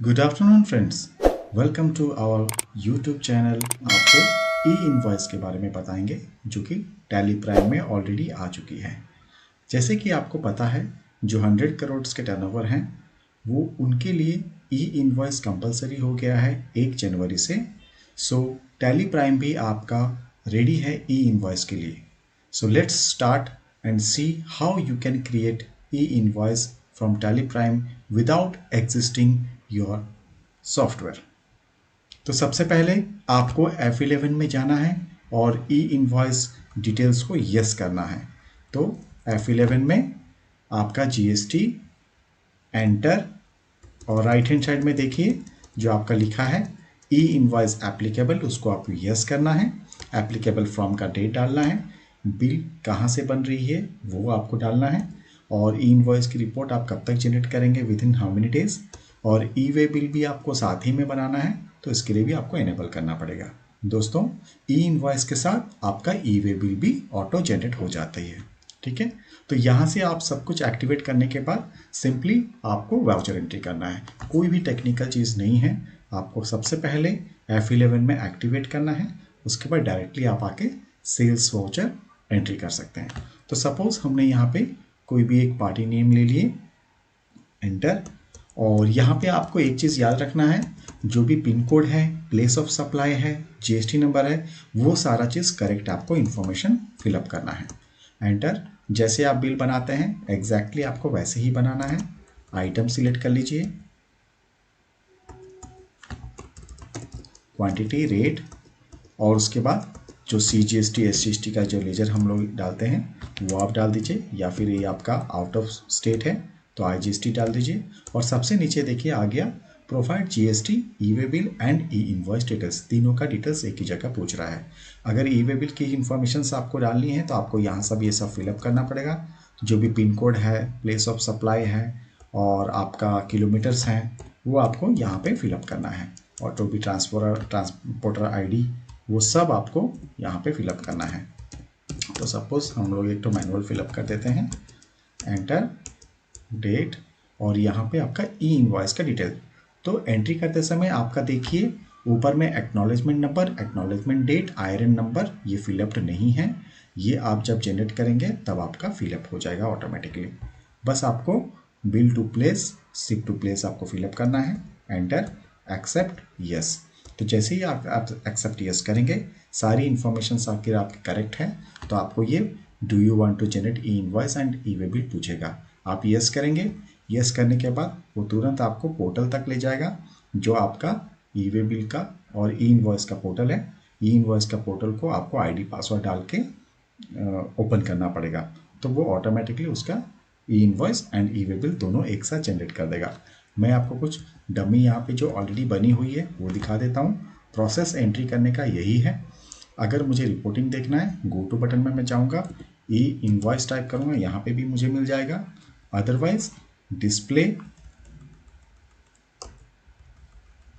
Good afternoon friends, welcome to our YouTube channel. आपको e invoice के बारे में बताएंगे जो कि टैली प्राइम में ऑलरेडी आ चुकी है। जैसे कि आपको पता है, जो 100 करोड़ के टर्नओवर हैं वो उनके लिए ई इनवॉइस कंपलसरी हो गया है 1 जनवरी से। सो टैली प्राइम भी आपका रेडी है ई इनवॉइस के लिए। So let's start and see how you can create e-invoice from Tally Prime without existing your software। तो सबसे पहले आपको F11 में जाना है और e-invoice डिटेल्स को यस करना है। तो F11 में आपका GST एंटर और राइट हैंड साइड में देखिए जो आपका लिखा है ई इनवॉइस एप्लीकेबल, उसको आपको यस करना है। एप्लीकेबल फ्रॉम का डेट डालना है, बिल कहाँ से बन रही है वो आपको डालना है, और ई इनवॉइस की रिपोर्ट आप कब तक जनरेट करेंगे, with in how many days, और ई वे बिल भी आपको साथ ही में बनाना है। तो इसके लिए भी आपको इनेबल करना पड़ेगा। दोस्तों, ई इनवॉइस के साथ आपका ई वे बिल भी ऑटो जनरेट हो जाती है। ठीक है, तो यहाँ से आप सब कुछ एक्टिवेट करने के बाद सिंपली आपको वाउचर एंट्री करना है। कोई भी टेक्निकल चीज़ नहीं है। आपको सबसे पहले F11 में एक्टिवेट करना है, उसके बाद डायरेक्टली आप आके सेल्स वाउचर एंट्री कर सकते हैं। तो सपोज हमने यहाँ पे कोई भी एक पार्टी नेम ले लिए, एंटर। और यहाँ पे आपको एक चीज़ याद रखना है, जो भी पिन कोड है, प्लेस ऑफ सप्लाई है, GST नंबर है, वो सारा चीज़ करेक्ट आपको इन्फॉर्मेशन फिलअप करना है। एंटर। जैसे आप बिल बनाते हैं एग्जैक्टली आपको वैसे ही बनाना है। आइटम सिलेक्ट कर लीजिए, क्वांटिटी, रेट, और उसके बाद जो CGST SGST का जो लेजर हम लोग डालते हैं वो आप डाल दीजिए, या फिर ये आपका आउट ऑफ स्टेट है तो IGST डाल दीजिए। और सबसे नीचे देखिए आ गया provide GST, E way bill and E invoice details. तीनों का डिटेल्स एक ही जगह पूछ रहा है। अगर ई वे बिल की इन्फॉर्मेशन आपको डालनी है तो आपको यहाँ सब ये सब फिलअप करना पड़ेगा। जो भी पिन कोड है, प्लेस ऑफ सप्लाई है और आपका किलोमीटर्स हैं वो आपको यहाँ पे फिलअप करना है। और जो भी ट्रांसपोर्टर ID वो सब आपको यहाँ पे फिलअप करना है। तो सपोज हम लोग एक तो मैनुअल फिलअप कर देते हैं, एंटर, डेट, और यहाँ पे आपका ई इनवॉइस का डिटेल। तो एंट्री करते समय आपका देखिए ऊपर में acknowledgement number, acknowledgement date, IRN number ये फिलअप्ड नहीं है। ये आप जब जनरेट करेंगे तब आपका फिलअप हो जाएगा ऑटोमेटिकली। बस आपको bill to place, ship to place आपको फिलअप करना है, एंटर, एक्सेप्ट, यस। तो जैसे ही आप एक्सेप्ट यस करेंगे, सारी इन्फॉर्मेशन आपकी करेक्ट है, तो आपको ये do you want to generate e invoice and e way bill पूछेगा। आप यस करेंगे। यस करने के बाद वो तुरंत आपको पोर्टल तक ले जाएगा, जो आपका ई वे बिल का और ई इनवॉइस का पोर्टल है। ई इनवॉइस का पोर्टल को आपको ID पासवर्ड डाल के ओपन करना पड़ेगा, तो वो ऑटोमेटिकली उसका ई invoice and e way bill दोनों एक साथ जनरेट कर देगा। मैं आपको कुछ डमी यहाँ पे जो ऑलरेडी बनी हुई है वो दिखा देता हूँ। प्रोसेस एंट्री करने का यही है। अगर मुझे रिपोर्टिंग देखना है, गो टू बटन में मैं जाऊँगा, ई इनवॉइस टाइप करूँगा, यहाँ पे भी मुझे मिल जाएगा। Otherwise display,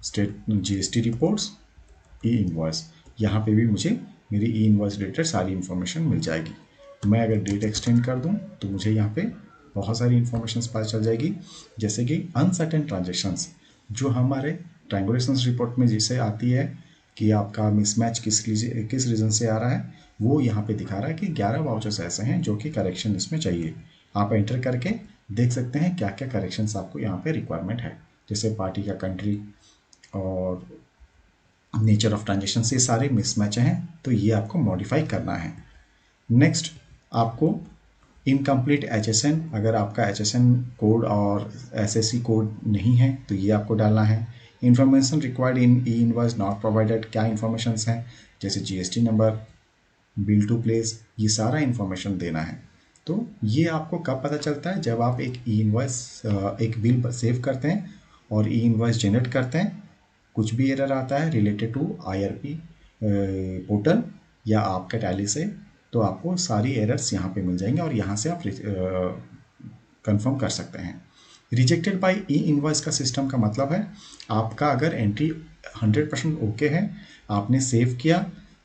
state, GST reports, ई इनवॉइस, यहाँ पे भी मुझे मेरी ई इनवॉइस रिलेटेड सारी इन्फॉर्मेशन मिल जाएगी। मैं अगर डेट एक्सटेंड कर दूँ तो मुझे यहाँ पे बहुत सारी इन्फॉर्मेशन पता चल जाएगी, जैसे कि अनसर्टेन ट्रांजेक्शन्स, जो हमारे ट्रायंगुलेशन रिपोर्ट में जिसे आती है कि आपका मिसमैच किस रीज़न से आ रहा है, वो यहाँ पे दिखा रहा है कि 11 वाउचर्स ऐसे हैं जो कि करेक्शन इसमें चाहिए। आप एंटर करके देख सकते हैं क्या क्या करेक्शंस आपको यहाँ पे रिक्वायरमेंट है, जैसे पार्टी का कंट्री और नेचर ऑफ ट्रांजेक्शन, ये सारे मिसमैच हैं, तो ये आपको मॉडिफाई करना है। नेक्स्ट, आपको इनकम्प्लीट HSN, अगर आपका HSN कोड और SSC कोड नहीं है तो ये आपको डालना है। Information required in e invoice not provided, क्या इन्फॉर्मेशन हैं, जैसे GST number, bill to place, ये सारा इन्फॉर्मेशन देना है। तो ये आपको कब पता चलता है, जब आप एक ई इनवॉइस, एक बिल सेव करते हैं और ई इनवॉइस जनरेट करते हैं, कुछ भी एरर आता है रिलेटेड टू IRP पोर्टल या आपके टैली से, तो आपको सारी एरर्स यहाँ पे मिल जाएंगे और यहाँ से आप कंफर्म कर सकते हैं। रिजेक्टेड बाय ई इनवॉइस का सिस्टम का मतलब है, आपका अगर एंट्री 100% ओके है, आपने सेव किया,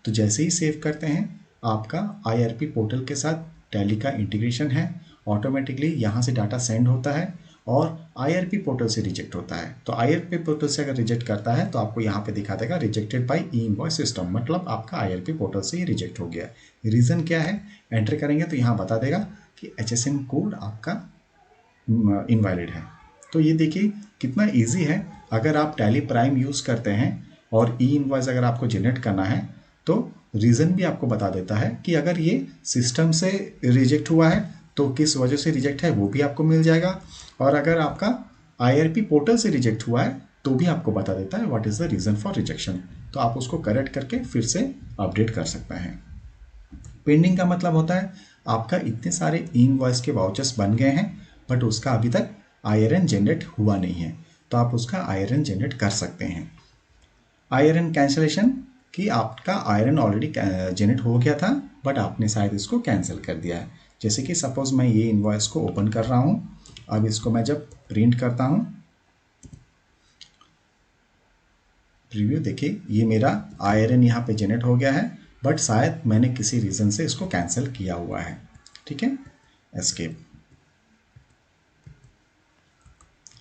तो जैसे ही सेव करते हैं आपका IRP पोर्टल के साथ टैली का इंटीग्रेशन है, ऑटोमेटिकली यहाँ से डाटा सेंड होता है और IRP पोर्टल से रिजेक्ट होता है। तो IRP पोर्टल से अगर रिजेक्ट करता है तो आपको यहाँ पे दिखा देगा rejected by E invoice system, मतलब आपका IRP पोर्टल से ही रिजेक्ट हो गया। रीज़न क्या है एंटर करेंगे तो यहाँ बता देगा कि HSN कोड आपका इनवैलिड है। तो ये देखिए कितना ईजी है। अगर आप टैली प्राइम यूज़ करते हैं और ई इनवॉइस अगर आपको जनरेट करना है तो रीज़न भी आपको बता देता है कि अगर ये सिस्टम से रिजेक्ट हुआ है तो किस वजह से रिजेक्ट है वो भी आपको मिल जाएगा, और अगर आपका IRP पोर्टल से रिजेक्ट हुआ है तो भी आपको बता देता है what is the reason for rejection. तो आप उसको करेक्ट करके फिर से अपडेट कर सकते हैं। पेंडिंग का मतलब होता है आपका इतने सारे ई इनवॉइस के वाउचर्स बन गए हैं बट उसका अभी तक IRN जनरेट हुआ नहीं है, तो आप उसका IRN जनरेट कर सकते हैं। IRN कैंसिलेशन कि आपका IRN ऑलरेडी जनरेट हो गया था बट आपने शायद इसको कैंसिल कर दिया है। जैसे कि सपोज मैं ये इनवॉइस को ओपन कर रहा हूँ, अब इसको मैं जब प्रिंट करता हूँ, प्रीव्यू देखिए ये मेरा IRN यहाँ पे जनरेट हो गया है बट शायद मैंने किसी रीज़न से इसको कैंसिल किया हुआ है। ठीक है, escape.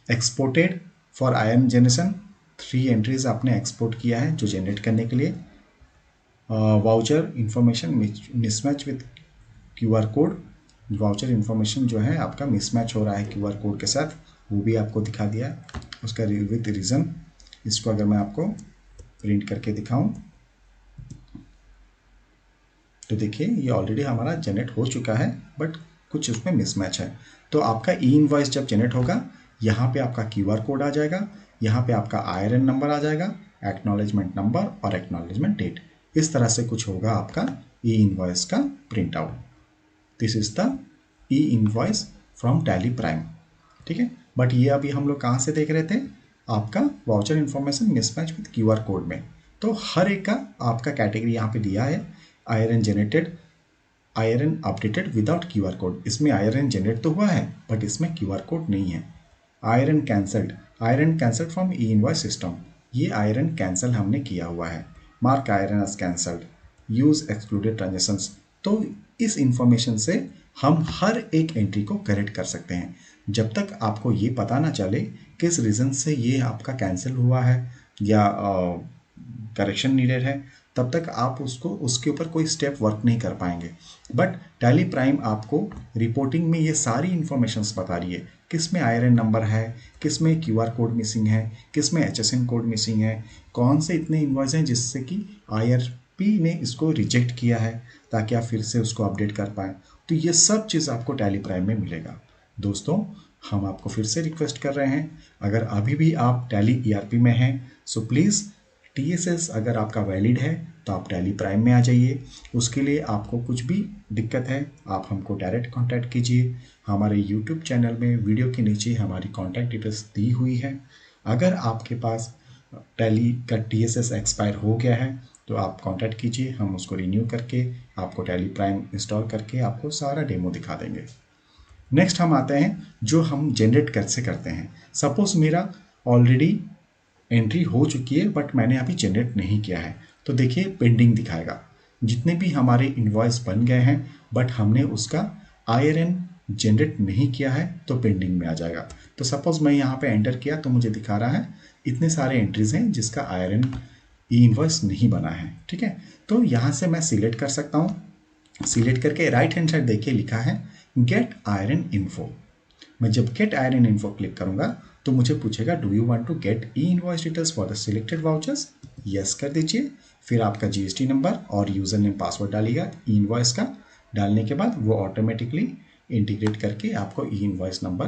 Exported for IRN generation 3 entries आपने एक्सपोर्ट किया है जो जनरेट करने के लिए। Voucher information mismatch with QR code, voucher information जो है आपका मिसमैच हो रहा है QR कोड के साथ, वो भी आपको दिखा दिया उसका विथ रीज़न। इसको अगर मैं आपको प्रिंट करके दिखाऊं तो देखिए ये ऑलरेडी हमारा जनरेट हो चुका है बट कुछ उसमें मिसमैच है। तो आपका ई इनवॉइस जब जनरेट होगा यहाँ पे आपका QR कोड आ जाएगा, यहाँ पे आपका IRN नंबर आ जाएगा, एक्नॉलेजमेंट नंबर और एक्नॉलेजमेंट डेट, इस तरह से कुछ होगा आपका ई इनवॉइस का print out. This is the E invoice from tally prime. ठीक है, बट ये अभी हम लोग कहाँ से देख रहे थे, आपका voucher information mismatch with QR code में। तो हर एक का आपका कैटेगरी यहाँ पे दिया है। IRN generated, IRN updated without QR code, इसमें IRN जनरेट तो हुआ है बट इसमें QR कोड नहीं है। IRN cancelled from e invoice system, ये IRN कैंसिल हमने किया हुआ है। Mark IRN as cancelled, use excluded transactions. तो इस इंफॉर्मेशन से हम हर एक एंट्री को करेक्ट कर सकते हैं। जब तक आपको ये पता ना चले किस रीज़न से ये आपका कैंसिल हुआ है या करेक्शन नीडेड है, तब तक आप उसको उसके ऊपर कोई स्टेप वर्क नहीं कर पाएंगे। बट टैली प्राइम आपको रिपोर्टिंग में ये सारी इंफॉर्मेशंस बता रही है, किस में IRN नंबर है, किस में QR कोड मिसिंग है, किस में HSN कोड मिसिंग है, कौन से इतने इन्वॉइस हैं जिससे कि IRP ने इसको रिजेक्ट किया है, ताकि आप फिर से उसको अपडेट कर पाएँ। तो ये सब चीज़ आपको टैली प्राइम में मिलेगा। दोस्तों हम आपको फिर से रिक्वेस्ट कर रहे हैं, अगर अभी भी आप टैली ERP में हैं सो प्लीज़ TSS अगर आपका वैलिड है तो आप टैली प्राइम में आ जाइए। उसके लिए आपको कुछ भी दिक्कत है आप हमको डायरेक्ट कांटेक्ट कीजिए। हमारे YouTube चैनल में वीडियो के नीचे हमारी कांटेक्ट डिटेल्स दी हुई है। अगर आपके पास टैली का TSS एक्सपायर हो गया है तो आप कांटेक्ट कीजिए, हम उसको रिन्यू करके आपको टैली प्राइम इंस्टॉल करके आपको सारा डेमो दिखा देंगे। नेक्स्ट हम आते हैं जो हम जनरेट कैसे करते हैं। सपोज मेरा ऑलरेडी एंट्री हो चुकी है बट मैंने अभी जनरेट नहीं किया है, तो देखिए पेंडिंग दिखाएगा। जितने भी हमारे इनवॉइस बन गए हैं बट हमने उसका IRN जनरेट नहीं किया है तो पेंडिंग में आ जाएगा। तो सपोज मैं यहाँ पे एंटर किया तो मुझे दिखा रहा है इतने सारे एंट्रीज हैं जिसका IRN ई इनवॉइस नहीं बना है। ठीक है, तो यहाँ से मैं सिलेक्ट कर सकता हूँ, सिलेक्ट करके राइट हैंड साइड देखिए लिखा है गेट IRN इन्फो। मैं जब गेट IRN इन्फो क्लिक करूंगा तो मुझे पूछेगा do you want to get e invoice details for the selected vouchers, yes कर दीजिए। फिर आपका GST नंबर और यूजर नेम पासवर्ड डालिएगा ई इनवॉइस का। डालने के बाद वो ऑटोमेटिकली इंटीग्रेट करके आपको e invoice number,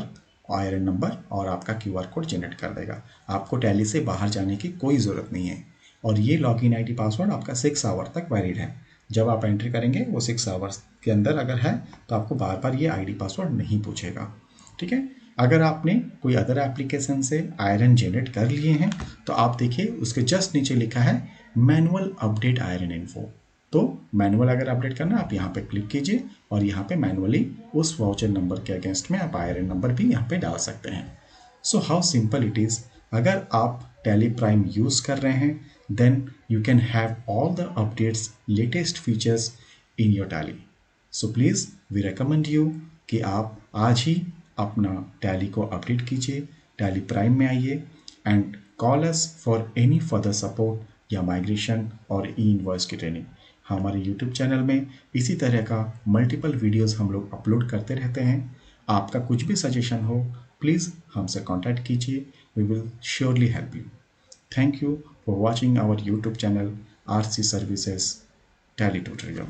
IRN number और आपका QR कोड जनरेट कर देगा। आपको टैली से बाहर जाने की कोई ज़रूरत नहीं है। और ये लॉगिन ID पासवर्ड आपका 6 आवर तक वैलिड है। जब आप एंट्री करेंगे वो 6 आवर्स के अंदर अगर है तो आपको बार बार ये ID पासवर्ड नहीं पूछेगा। ठीक है, अगर आपने कोई अदर एप्लीकेशन से IRN जनरेट कर लिए हैं तो आप देखिए उसके जस्ट नीचे लिखा है मैनुअल अपडेट IRN इन्फो। तो मैनुअल अगर अपडेट करना आप यहाँ पे क्लिक कीजिए और यहाँ पे मैनुअली उस वाउचर नंबर के अगेंस्ट में आप IRN नंबर भी यहाँ पे डाल सकते हैं। So how simple it is. अगर आप टैली प्राइम यूज़ कर रहे हैं then you can have all the updates, latest features in your Tally. So please we recommend you कि आप आज ही अपना टैली को अपडेट कीजिए, टैली प्राइम में आइए and call us for any further support या माइग्रेशन और ई इनवॉइस की ट्रेनिंग। हमारे यूट्यूब चैनल में इसी तरह का मल्टीपल वीडियोस हम लोग अपलोड करते रहते हैं। आपका कुछ भी सजेशन हो प्लीज़ हमसे कांटेक्ट कीजिए, we will surely help you. Thank you for watching our YouTube channel RC services Tally tutorial.